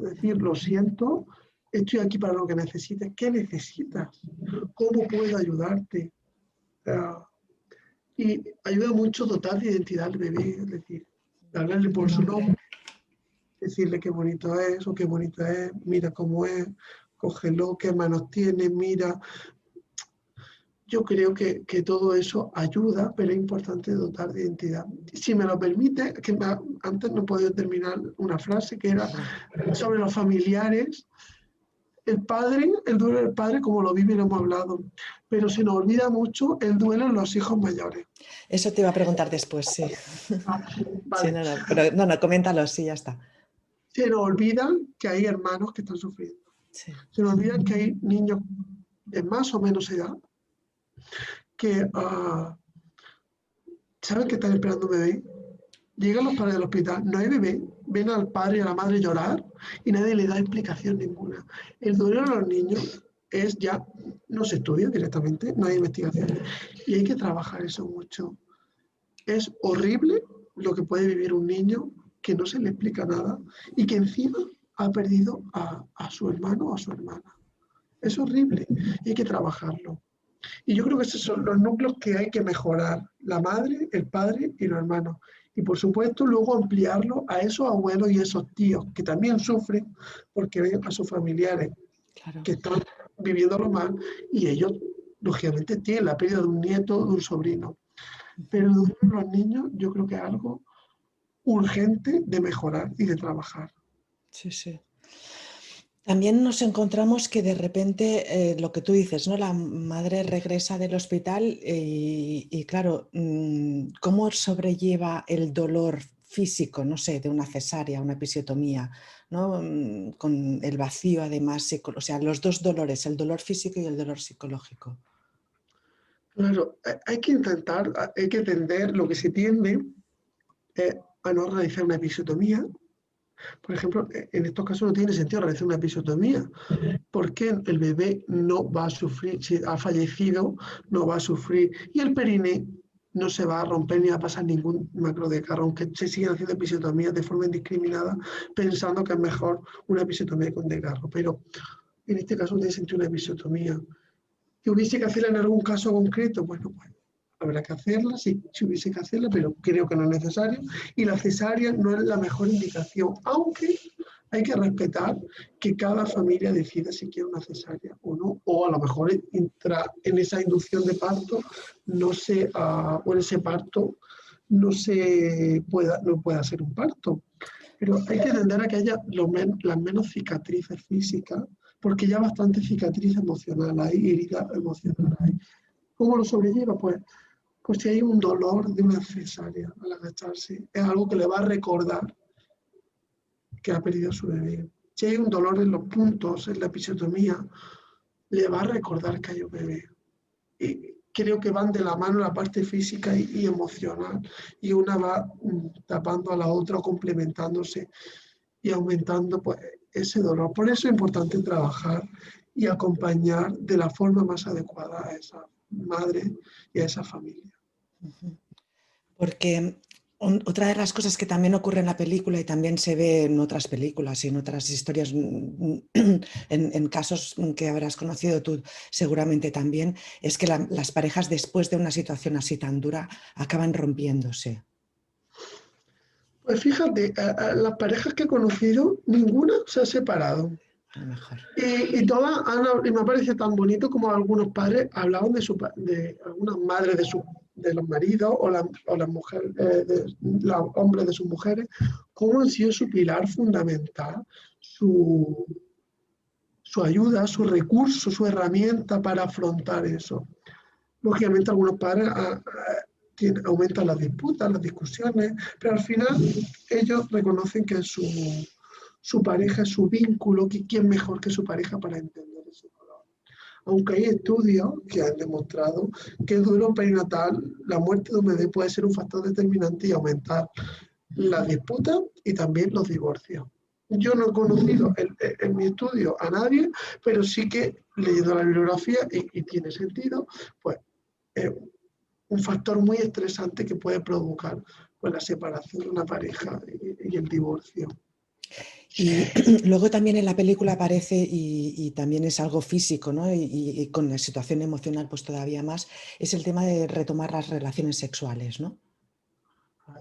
decir, lo siento, estoy aquí para lo que necesites. ¿Qué necesitas? ¿Cómo puedo ayudarte? Y ayuda mucho dotar de identidad al bebé, es decir, hablarle por su nombre, decirle qué bonito es o qué bonito es, mira cómo es, cógelo, qué manos tiene, mira. Yo creo que todo eso ayuda, pero es importante dotar de identidad. Si me lo permite, antes no he podido terminar una frase que era sobre los familiares. El padre, el duelo del padre, como lo vive, lo hemos hablado, pero se nos olvida mucho el duelo en los hijos mayores. Eso te iba a preguntar después, sí. Sí, Vale. pero no, coméntalo, sí, ya está. Se nos olvida que hay hermanos que están sufriendo. Sí. Se nos olvida que hay niños de más o menos edad que saben que están esperando un bebé. Llegan los padres del hospital, no hay bebé, ven al padre y a la madre llorar y nadie le da explicación ninguna. El duelo de los niños no se estudia directamente, no hay investigaciones y hay que trabajar eso mucho. Es horrible lo que puede vivir un niño que no se le explica nada y que encima ha perdido a su hermano o a su hermana. Es horrible y hay que trabajarlo. Y yo creo que esos son los núcleos que hay que mejorar, la madre, el padre y los hermanos. Y por supuesto luego ampliarlo a esos abuelos y esos tíos que también sufren porque ven a sus familiares que están viviéndolo mal y ellos lógicamente tienen la pérdida de un nieto, de un sobrino. Pero los niños yo creo que es algo urgente de mejorar y de trabajar. Sí, sí. También nos encontramos que de repente, lo que tú dices, ¿no? La madre regresa del hospital y claro, ¿cómo sobrelleva el dolor físico, no sé, de una cesárea, una episiotomía, ¿no? Con el vacío además, o sea, los dos dolores, el dolor físico y el dolor psicológico? Claro, hay que entender lo que se tiende a no realizar una episiotomía. Por ejemplo, en estos casos no tiene sentido realizar una episiotomía, porque el bebé no va a sufrir, si ha fallecido, no va a sufrir, y el periné no se va a romper ni va a pasar ningún macrodecarro, aunque se siguen haciendo episiotomías de forma indiscriminada, pensando que es mejor una episiotomía con desgarro. Pero en este caso no tiene sentido una episiotomía. ¿Que hubiese que hacerla en algún caso concreto? Bueno, pues habrá que hacerla, sí, si hubiese que hacerla, pero creo que no es necesario. Y la cesárea no es la mejor indicación, aunque hay que respetar que cada familia decida si quiere una cesárea o no, o a lo mejor en esa inducción de parto o en ese parto no pueda ser un parto. Pero hay que tender a que haya las menos cicatrices físicas, porque ya bastante cicatriz emocional hay, herida emocional hay. ¿Cómo lo sobrelleva? Pues si hay un dolor de una cesárea al agacharse, es algo que le va a recordar que ha perdido a su bebé. Si hay un dolor en los puntos, en la episiotomía, le va a recordar que hay un bebé. Y creo que van de la mano la parte física y emocional, y una va tapando a la otra, complementándose y aumentando pues, ese dolor. Por eso es importante trabajar y acompañar de la forma más adecuada a esa madre y a esa familia. Porque otra de las cosas que también ocurre en la película y también se ve en otras películas y en otras historias, en casos que habrás conocido tú seguramente también, es que las parejas después de una situación así tan dura acaban rompiéndose. Pues fíjate, a las parejas que he conocido, ninguna se ha separado. A lo mejor. Y todas y me parece tan bonito como algunos padres hablaban de algunas madres de los maridos o las mujeres, los hombres de sus mujeres, cómo han sido su pilar fundamental, su ayuda, su recurso, su herramienta para afrontar eso. Lógicamente algunos padres aumentan las disputas, las discusiones, pero al final ellos reconocen que su pareja es su vínculo, que quién mejor que su pareja para entender ese dolor. Aunque hay estudios que han demostrado que el duelo perinatal, la muerte de un bebé puede ser un factor determinante y aumentar las disputas y también los divorcios. Yo no he conocido en mi estudio a nadie, pero sí que leyendo la bibliografía, y tiene sentido, pues es un factor muy estresante que puede provocar pues, la separación de una pareja y el divorcio. Y luego también en la película aparece, y también es algo físico, ¿no? Y con la situación emocional pues todavía más, es el tema de retomar las relaciones sexuales, ¿no?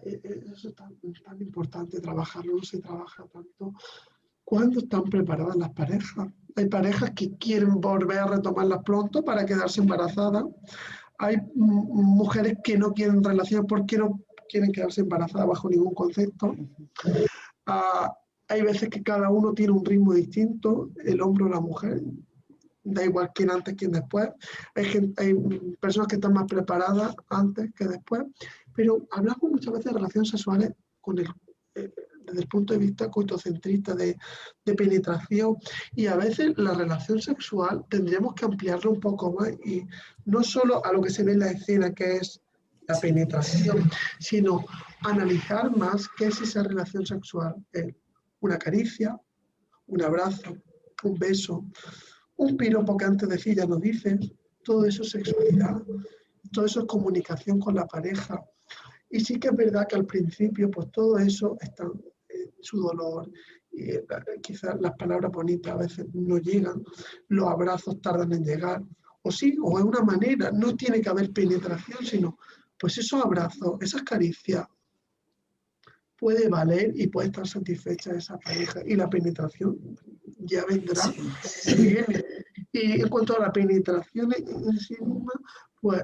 Eso es tan importante trabajarlo, no se trabaja tanto. ¿Cuándo están preparadas las parejas? Hay parejas que quieren volver a retomarlas pronto para quedarse embarazadas. Hay mujeres que no quieren relaciones porque no quieren quedarse embarazadas bajo ningún concepto. Uh, hay veces que cada uno tiene un ritmo distinto, el hombre o la mujer, da igual quién antes, quién después. Hay personas que están más preparadas antes que después, pero hablamos muchas veces de relaciones sexuales con desde el punto de vista coitocentrista, de penetración, y a veces la relación sexual tendríamos que ampliarla un poco más, y no solo a lo que se ve en la escena, que es la penetración, sino analizar más qué es esa relación sexual. Una caricia, un abrazo, un beso, un piropo que antes de decir ya no dices, todo eso es sexualidad, todo eso es comunicación con la pareja. Y sí que es verdad que al principio, pues todo eso está, su dolor, y quizás las palabras bonitas a veces no llegan, los abrazos tardan en llegar, o sí, o es una manera, no tiene que haber penetración, sino pues esos abrazos, esas caricias, puede valer y puede estar satisfecha esa pareja, y la penetración ya vendrá, Sí. viene. Y en cuanto a la penetración en sí misma, pues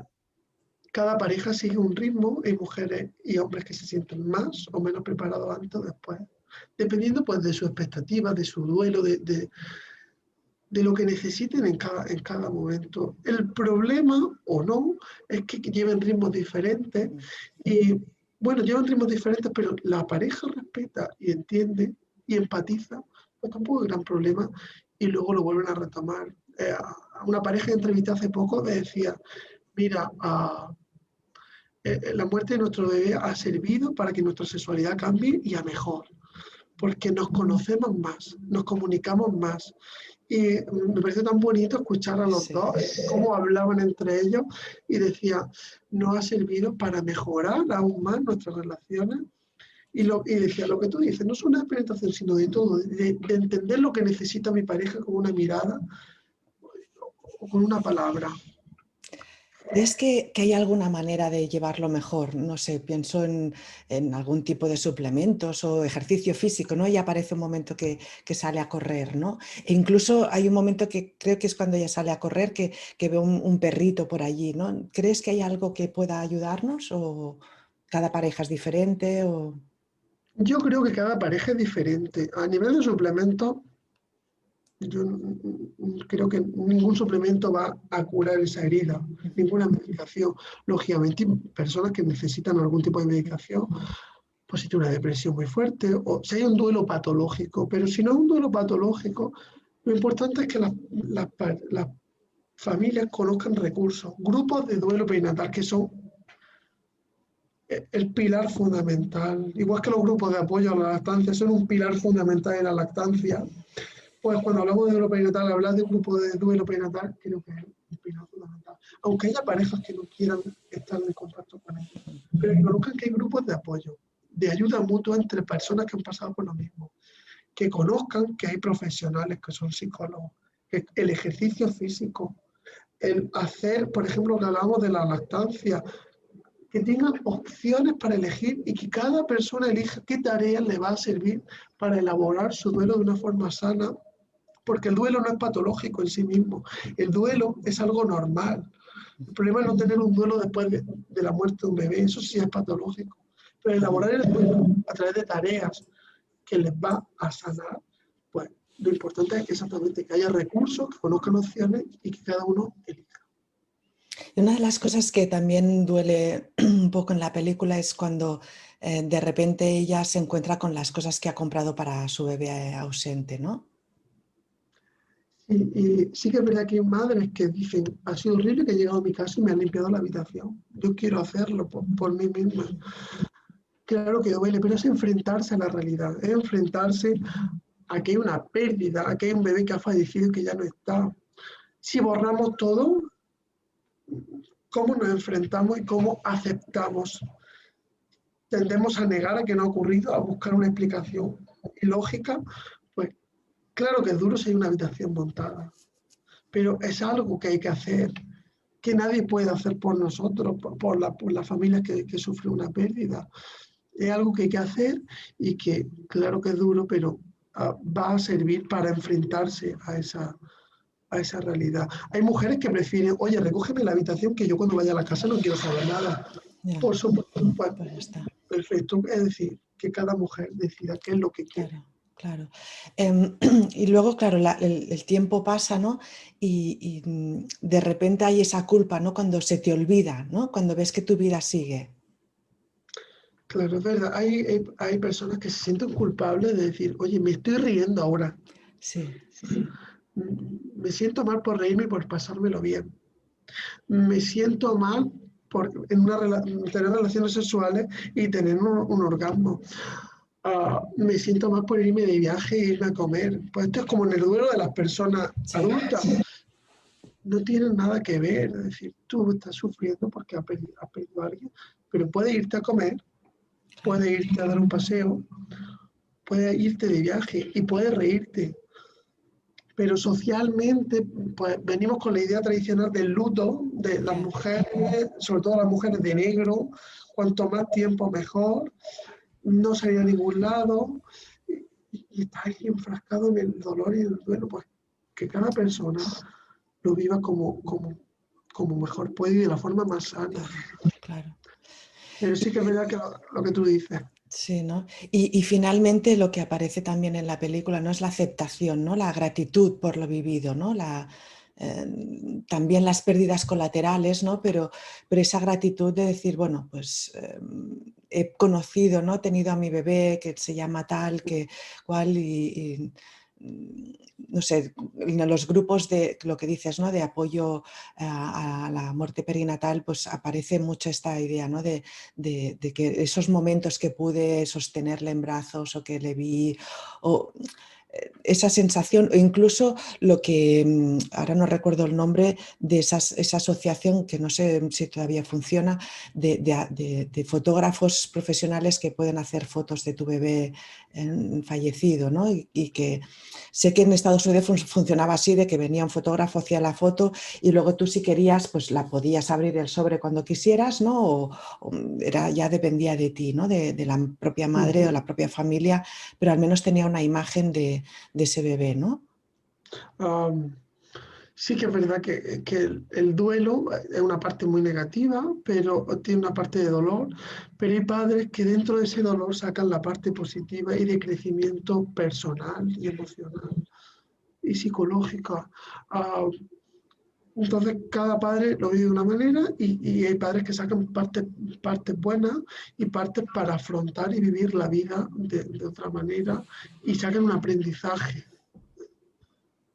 cada pareja sigue un ritmo, hay mujeres y hombres que se sienten más o menos preparados antes o después, dependiendo pues de sus expectativas, de su duelo, de lo que necesiten en cada momento. El problema, o no, es que lleven ritmos diferentes, y bueno, llevan ritmos diferentes, pero la pareja respeta y entiende y empatiza, pues tampoco es gran problema, y luego lo vuelven a retomar. A una pareja que entrevisté hace poco me decía, mira, la muerte de nuestro bebé ha servido para que nuestra sexualidad cambie y a mejor, porque nos conocemos más, nos comunicamos más. Y me pareció tan bonito escuchar a los dos cómo hablaban entre ellos, y decía, nos ha servido para mejorar aún más nuestras relaciones. Y decía, lo que tú dices, no es una penetración, sino de todo, de entender lo que necesita mi pareja con una mirada o con una palabra. ¿Crees que hay alguna manera de llevarlo mejor? No sé, pienso en algún tipo de suplementos o ejercicio físico, ¿no? Y aparece un momento que sale a correr, ¿no? E incluso hay un momento que creo que es cuando ella sale a correr, que ve un perrito por allí, ¿no? ¿Crees que hay algo que pueda ayudarnos o cada pareja es diferente? O... Yo creo que cada pareja es diferente. A nivel de suplementos, yo creo que ningún suplemento va a curar esa herida, ninguna medicación. Lógicamente, personas que necesitan algún tipo de medicación, pues si tiene una depresión muy fuerte o si hay un duelo patológico, pero si no hay un duelo patológico, lo importante es que las familias conozcan recursos, grupos de duelo perinatal, que son el pilar fundamental, igual que los grupos de apoyo a la lactancia son un pilar fundamental en la lactancia. Pues cuando hablamos de duelo perinatal, hablar de un grupo de duelo perinatal creo que es un pilar fundamental. Aunque haya parejas que no quieran estar en contacto con ellos, pero que conozcan que hay grupos de apoyo, de ayuda mutua entre personas que han pasado por lo mismo, que conozcan que hay profesionales que son psicólogos, que el ejercicio físico, el hacer, por ejemplo, que hablábamos de la lactancia, que tengan opciones para elegir y que cada persona elija qué tareas le va a servir para elaborar su duelo de una forma sana, porque el duelo no es patológico en sí mismo, el duelo es algo normal. El problema es no tener un duelo después de la muerte de un bebé, eso sí es patológico. Pero elaborar el duelo a través de tareas que les va a sanar, pues lo importante es que exactamente que haya recursos, que conozcan opciones y que cada uno elija. Y una de las cosas que también duele un poco en la película es cuando de repente ella se encuentra con las cosas que ha comprado para su bebé ausente, ¿no? Y sí que es verdad que hay madres que dicen, ha sido horrible que he llegado a mi casa y me han limpiado la habitación. Yo quiero hacerlo por mí misma. Claro que duele, pero es enfrentarse a la realidad, es enfrentarse aquí hay una pérdida, aquí hay un bebé que ha fallecido y que ya no está. Si borramos todo, ¿cómo nos enfrentamos y cómo aceptamos? Tendemos a negar a que no ha ocurrido, a buscar una explicación ilógica. Pues claro que es duro si hay una habitación montada, pero es algo que hay que hacer, que nadie puede hacer por nosotros, por la familia que sufre una pérdida. Es algo que hay que hacer y que claro que es duro, pero va a servir para enfrentarse a esa realidad. Hay mujeres que prefieren, oye, recógeme la habitación que yo cuando vaya a la casa no quiero saber nada. Ya, Por supuesto, pues, pues ya está. perfecto. Es decir, que cada mujer decida qué es lo que quiere. Claro, claro. Y luego, claro, el tiempo pasa, ¿no? Y de repente hay esa culpa, ¿no? Cuando se te olvida, ¿no? Cuando ves que tu vida sigue. Claro, es verdad. Hay personas que se sienten culpables de decir, oye, me estoy riendo ahora. Sí, Me siento mal por reírme y por pasármelo bien. Me siento mal por tener relaciones sexuales y tener un orgasmo. Me siento mal por irme de viaje e irme a comer. Pues esto es como en el duelo de las personas sí, adultas. No tiene nada que ver. Es decir, tú estás sufriendo porque has perdido a alguien, pero puedes irte a comer, claro, puedes irte a dar un paseo, puedes irte de viaje y puedes reírte. Pero socialmente, pues venimos con la idea tradicional del luto, de las ya, mujeres, sobre todo las mujeres de negro, cuanto más tiempo mejor, no salir a ningún lado y estar ahí enfrascado en el dolor y el duelo, pues que cada persona lo viva como mejor puede y de la forma más sana. claro, claro. Pero sí que es verdad que lo que tú dices. Sí, ¿no? Y finalmente lo que aparece también en la película, ¿no? Es la aceptación, ¿no? La gratitud por lo vivido, ¿no? También las pérdidas colaterales, ¿no? Pero esa gratitud de decir, bueno, pues he conocido, ¿no? He tenido a mi bebé que se llama tal, que cual, no sé, en los grupos de lo que dices, ¿no? De apoyo a la muerte perinatal, pues aparece mucho esta idea, ¿no? De que esos momentos que pude sostenerle en brazos o que le vi, o esa sensación, o incluso lo que, ahora no recuerdo el nombre, de esa asociación que no sé si todavía funciona, de fotógrafos profesionales que pueden hacer fotos de tu bebé fallecido, ¿no? Y que sé que en Estados Unidos funcionaba así, de que venía un fotógrafo, hacía la foto y luego tú si querías, pues la podías abrir el sobre cuando quisieras, ¿no? O ya dependía de ti, ¿no? De la propia madre o la propia familia, pero al menos tenía una imagen de ese bebé, ¿no? Um, sí que es verdad que el duelo es una parte muy negativa, pero tiene una parte de dolor, pero hay padres que dentro de ese dolor sacan la parte positiva y de crecimiento personal y emocional y psicológica. Uh, entonces cada padre lo vive de una manera y hay padres que sacan partes buenas y partes para afrontar y vivir la vida de otra manera y sacan un aprendizaje.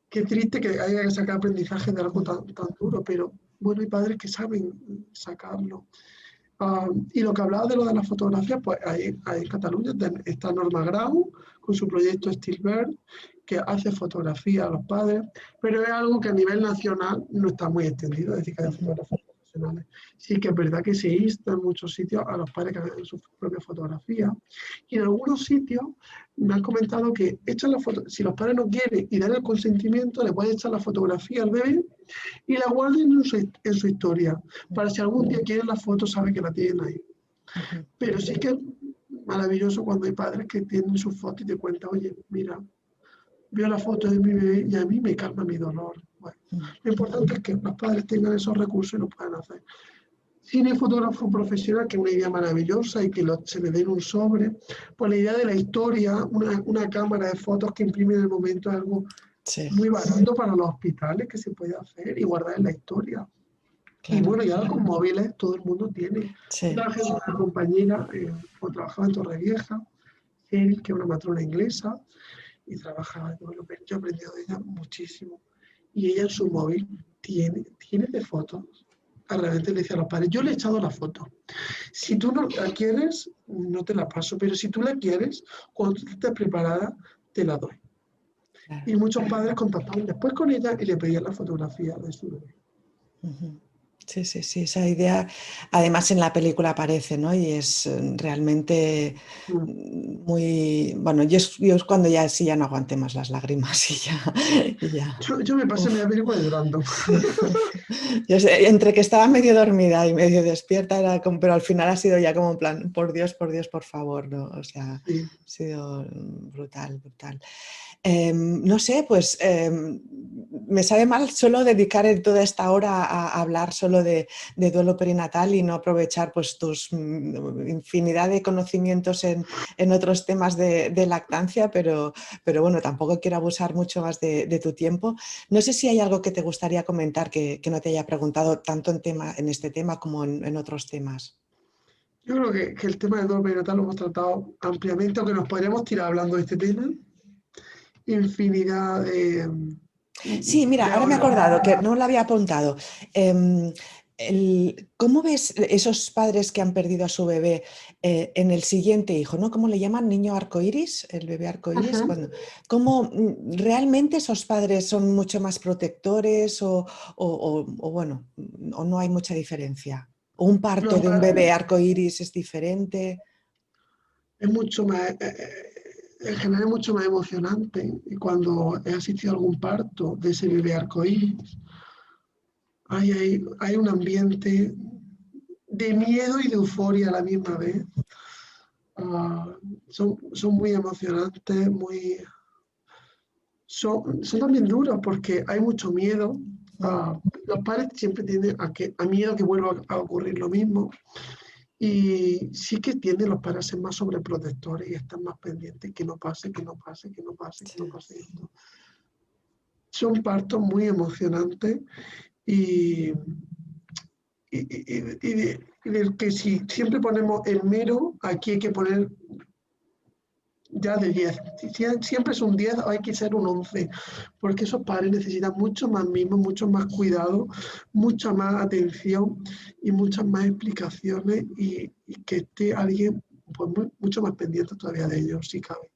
Qué triste que haya que sacar aprendizaje de algo tan duro, pero bueno, hay padres que saben sacarlo. Y lo que hablaba de lo de la fotografía, pues ahí en Cataluña está Norma Grau con su proyecto Stillbirth, que hace fotografía a los padres, pero es algo que a nivel nacional no está muy extendido, es decir, que hay fotógrafos profesionales. Sí que es verdad que se insta en muchos sitios a los padres que hagan sus propias fotografías. Y en algunos sitios me han comentado que echan la foto, si los padres no quieren y dan el consentimiento, le pueden echar la fotografía al bebé y la guarden en su historia, para si algún día quieren la foto, saben que la tienen ahí. Pero sí que es maravilloso cuando hay padres que tienen su foto y te cuentan, oye, mira, veo la foto de mi bebé y a mí me calma mi dolor. Bueno, lo importante es que los padres tengan esos recursos y lo puedan hacer. Cine fotógrafo profesional, que es una idea maravillosa y que se le den un sobre, pues la idea de la historia, una cámara de fotos que imprime en el momento es algo Sí, muy barato para los hospitales que se puede hacer y guardar en la historia. Y claro. bueno, y ahora con móviles todo el mundo tiene. Yo Sí, trabajé con una compañera, o trabajaba en Torrevieja, Eric, que es una matrona inglesa, y trabajaba, bueno, yo he aprendido de ella muchísimo. Y ella en su móvil tiene de fotos. A repente le decía a los padres, yo le he echado la foto. Si tú no la quieres, no te la paso, pero si tú la quieres, cuando tú estés preparada, te la doy. claro. Y muchos padres contactaban después con ella y le pedían la fotografía de su bebé. Ujú. Sí, sí, sí, esa idea además en la película aparece, ¿no? Y es realmente Mm. muy, bueno, yo es cuando ya sí ya no aguanté más las lágrimas y ya, Yo me pasé uf, media película llorando. sí. Yo sé, entre que estaba medio dormida y medio despierta, era como, pero al final ha sido ya como en plan, por Dios, por favor, ¿no? O sea, ha Sí. sido brutal, brutal. No sé, pues me sabe mal solo dedicar toda esta hora a hablar solo de duelo perinatal y no aprovechar pues tus infinidad de conocimientos en otros temas de lactancia, pero bueno, tampoco quiero abusar mucho más de tu tiempo. No sé si hay algo que te gustaría comentar que no te haya preguntado tanto en este tema como en otros temas. Yo creo que el tema del dolor perinatal lo hemos tratado ampliamente, aunque nos podríamos tirar hablando de este tema infinidad Sí, mira, de ahora me he horas. acordado que no lo había apuntado. Em, ¿Cómo ves esos padres que han perdido a su bebé en el siguiente hijo, ¿no? ¿Cómo le llaman? ¿Niño arcoíris? ¿El bebé arcoíris? Ujú. ¿Cómo realmente esos padres son mucho más protectores o, bueno, o no hay mucha diferencia? ¿O un parto Los de un bebé arcoíris es diferente? es mucho más, en general es mucho más emocionante. Y cuando he asistido a algún parto de ese bebé arcoíris, hay un ambiente de miedo y de euforia a la misma vez. Ah, son muy emocionantes, son también duros porque hay mucho miedo. Mm, Los padres siempre tienden a miedo que vuelva a ocurrir lo mismo. Y sí que tienden los padres a ser más sobreprotectores y están más pendientes que no pase, que no pase, que no pase, que sí. no pase esto. Son partos muy emocionantes y, y que si siempre ponemos el mero, aquí hay que poner ya de 10. Siempre es un 10 o hay que ser un 11, porque esos padres necesitan mucho más mimo, mucho más cuidado, mucha más atención y muchas más explicaciones y que esté alguien pues, mucho más pendiente todavía de ellos, si cabe.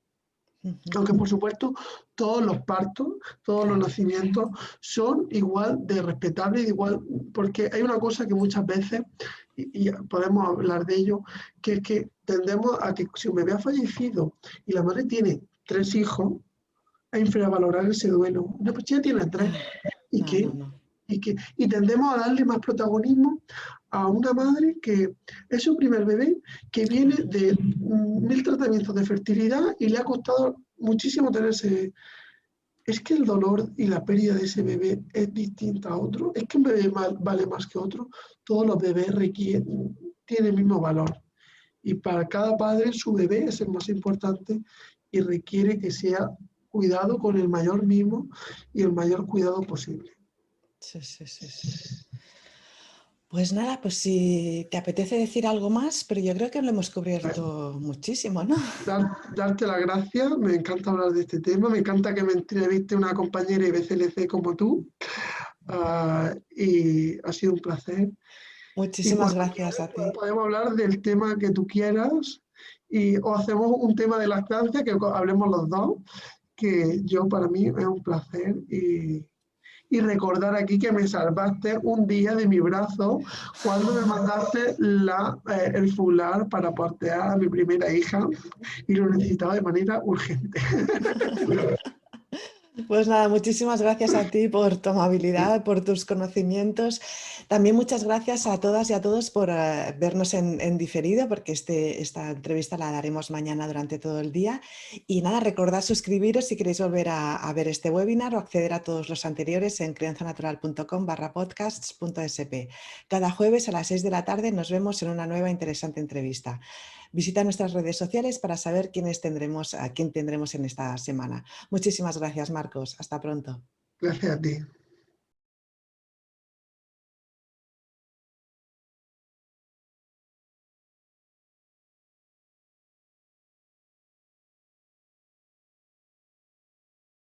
Ujú, Aunque por supuesto todos los partos, todos los claro. nacimientos son igual de respetables, igual, porque hay una cosa que muchas veces, y podemos hablar de ello, que es que tendemos a que si un bebé ha fallecido y la madre tiene 3 hijos, a infravalorar ese duelo. No, pues ya tiene 3. Ah, ¿Y no, no, qué? no. Y tendemos a darle más protagonismo a una madre que es su primer bebé, que viene Claro. de 1000 tratamientos de fertilidad y le ha costado muchísimo tenerse. Es que el dolor y la pérdida de ese bebé es distinta a otro. Es que un bebé vale más que otro. Todos los bebés tienen el mismo valor. Y para cada padre su bebé es el más importante y requiere que sea cuidado con el mayor mimo y el mayor cuidado posible. Sí, sí, sí, sí. Pues nada, pues si te apetece decir algo más, pero yo creo que lo hemos cubierto muchísimo, ¿no? Darte las gracias, me encanta hablar de este tema, me encanta que me entreviste una compañera IBCLC como tú, y ha sido un placer. Y Muchísimas cuando gracias quieras a ti. podemos hablar del tema que tú quieras o hacemos un tema de lactancia que hablemos los dos, que yo para mí es un placer y recordar aquí que me salvaste un día de mi brazo cuando me mandaste el fular para portear a mi primera hija y lo necesitaba de manera urgente. Pues nada, muchísimas gracias a ti por tu amabilidad, por tus conocimientos. También muchas gracias a todas y a todos por vernos en diferido, porque esta entrevista la daremos mañana durante todo el día. Y nada, recordad suscribiros si queréis volver a ver este webinar o acceder a todos los anteriores en crianzanatural.com/podcasts.sp. Cada jueves a las 6 de la tarde nos vemos en una nueva interesante entrevista. Visita nuestras redes sociales para saber a quién tendremos en esta semana. Muchísimas gracias, Marcos. Hasta pronto. Gracias a ti.